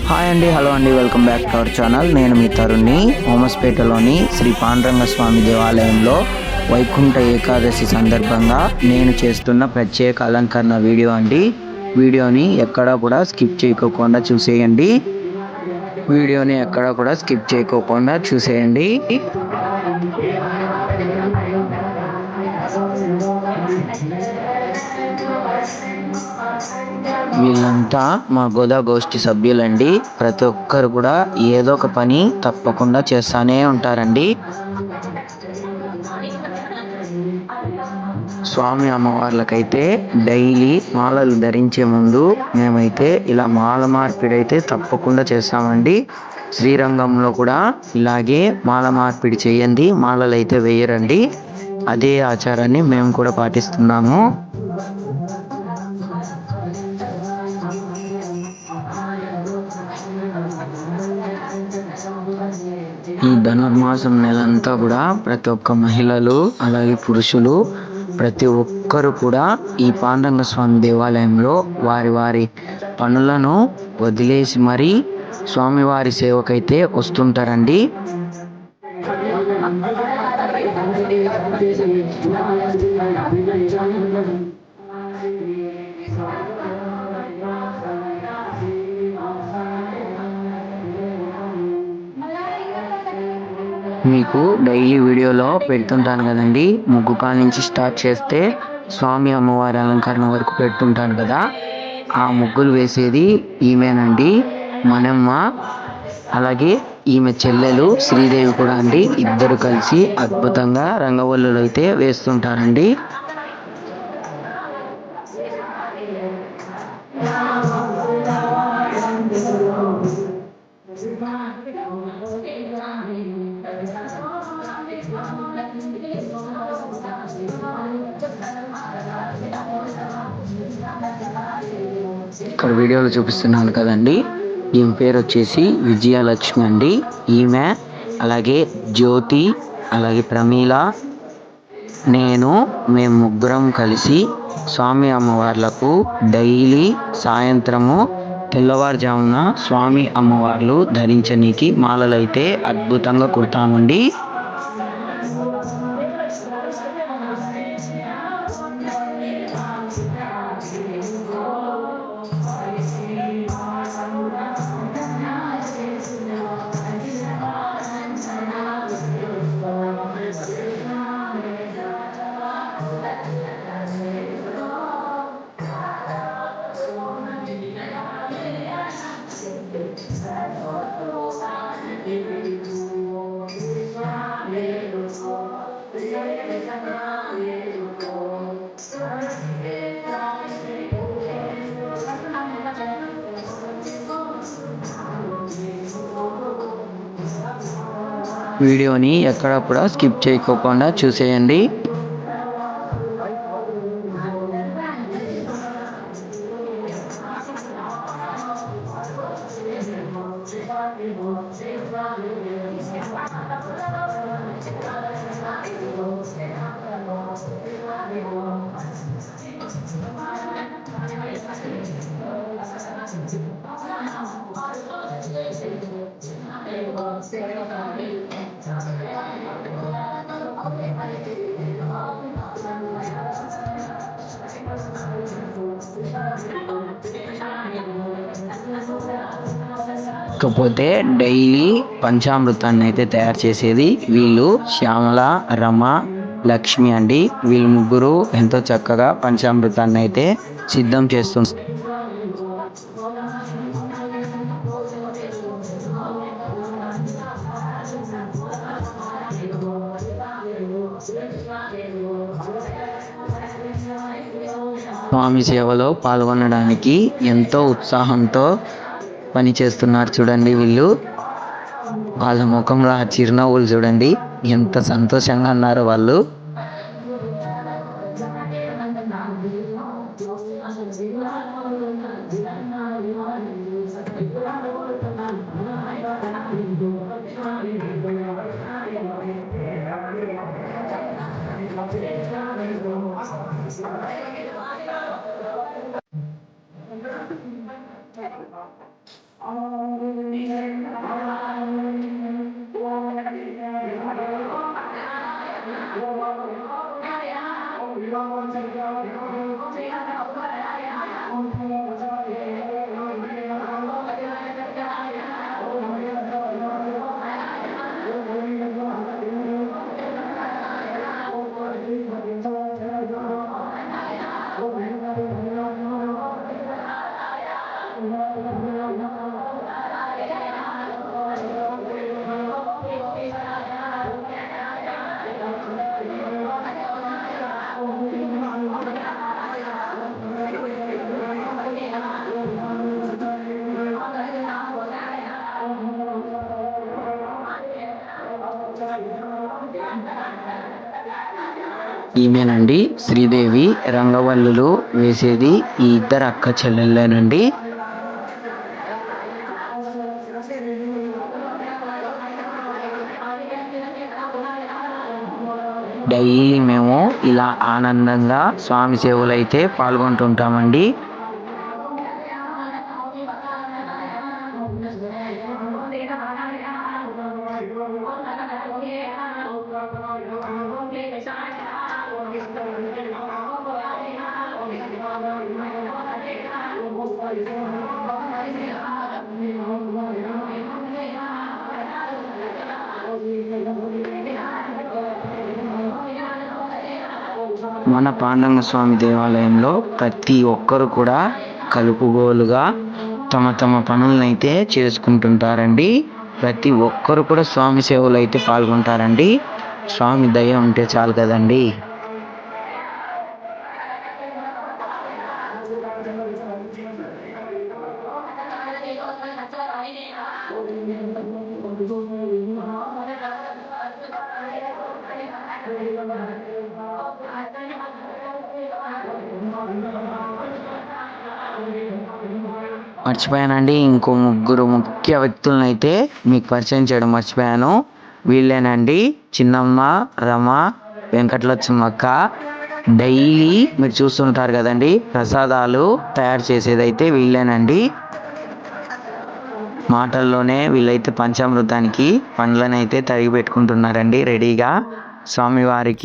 Hi అండి, hello అండి, welcome back to our channel. నేను మీ తరుణ్ని. హోమస్పేటలోని శ్రీ పాండురంగ స్వామి దేవాలయంలో వైకుంఠ ఏకాదశి సందర్భంగా నేను చేస్తున్న ప్రత్యేక అలంకరణ వీడియో అండి. వీడియోని ఎక్కడా కూడా స్కిప్ చేయకోకుండా చూసేయండి. వీళ్ళంతా మా గోదాగోష్ఠి సభ్యులండి. ప్రతి ఒక్కరు కూడా ఏదో ఒక పని తప్పకుండా చేస్తానే ఉంటారండి. స్వామి అమ్మవార్లకైతే డైలీ మాలలు ధరించే ముందు మేమైతే ఇలా మాల మార్పిడి అయితే తప్పకుండా చేస్తామండి. శ్రీరంగంలో కూడా ఇలాగే మాల మార్పిడి చేయండి, మాలలు అయితే వేయరండి. అదే ఆచారాన్ని మేము కూడా పాటిస్తున్నాము. ఈ ధనుర్మాసం నెలంతా కూడా ప్రతి ఒక్క మహిళలు అలాగే పురుషులు ప్రతి ఒక్కరు కూడా ఈ పాండురంగ స్వామి దేవాలయంలో వారి వారి పనులను వదిలేసి మరీ స్వామివారి సేవకైతే వస్తుంటారండి. మీకు డైలీ వీడియోలో పెడుతుంటాను కదండి. ముగ్గు కాడ నుంచి స్టార్ట్ చేస్తే స్వామి అమ్మవారి అలంకరణ వరకు పెడుతుంటాను కదా. ఆ ముగ్గులు వేసేది ఈమెనండి, మనమ్మ. అలాగే ఈమె చెల్లెలు శ్రీదేవి కూడా అండి. ఇద్దరు కలిసి అద్భుతంగా రంగవల్లులు అయితే వేస్తుంటారండి. ఇక్కడ వీడియోలో చూపిస్తున్నాను కదండి, ఈమె పేరు వచ్చేసి విజయలక్ష్మి అండి. ఈమె అలాగే జ్యోతి అలాగే ప్రమీల మేము ముగ్గురం కలిసి స్వామి అమ్మవార్లకు డైలీ సాయంత్రము తెల్లవారుజామున స్వామి అమ్మవార్లు ధరించనీకి మాలలైతే అద్భుతంగా కుడతామండి. వీడియోని ఎక్కడ కూడా స్కిప్ చేయకోకుండా చూసేయండి. ఇకపోతే డైలీ పంచామృతాన్ని అయితే తయారు చేసేది వీళ్ళు శ్యామల, రమ, లక్ష్మి అండి. వీళ్ళు ముగ్గురు ఎంతో చక్కగా పంచామృతాన్ని అయితే సిద్ధం చేస్తుంది. స్వామి సేవలో పాల్గొనడానికి ఎంతో ఉత్సాహంతో పని చేస్తున్నారు చూడండి వీళ్ళు. వాళ్ళ ముఖంలో ఆ చిరునవ్వులు చూడండి, ఎంత సంతోషంగా ఉన్నారో వాళ్ళు. ఈమెనండి శ్రీదేవి. రంగవల్లులు వేసేది ఈ ఇద్దరు అక్క చెల్లెళ్ళేనండి. డైలీ మేము ఇలా ఆనందంగా స్వామి సేవలు అయితే పాల్గొంటుంటామండి. మన పాండురంగ స్వామి దేవాలయంలో ప్రతి ఒక్కరు కూడా కలుపుగోలుగా తమ తమ పనులనైతే చేసుకుంటుంటారండి. ప్రతి ఒక్కరు కూడా స్వామి సేవలు అయితే పాల్గొంటారండి. స్వామి దయ ఉంటే చాలు కదండి. మర్చిపోయానండి, ఇంకో ముగ్గురు ముఖ్య వ్యక్తులను అయితే మీకు పరిచయం చేయడం మర్చిపోయాను. వీళ్ళేనండి చిన్నమ్మ, రమ, వెంకటలక్ష్మక్క. డైలీ మీరు చూస్తుంటారు కదండి, ప్రసాదాలు తయారు చేసేదైతే వీళ్ళేనండి. మాటల్లోనే వీళ్ళైతే పంచామృతానికి పండ్లను అయితే తరిగి పెట్టుకుంటున్నారండి రెడీగా స్వామివారికి.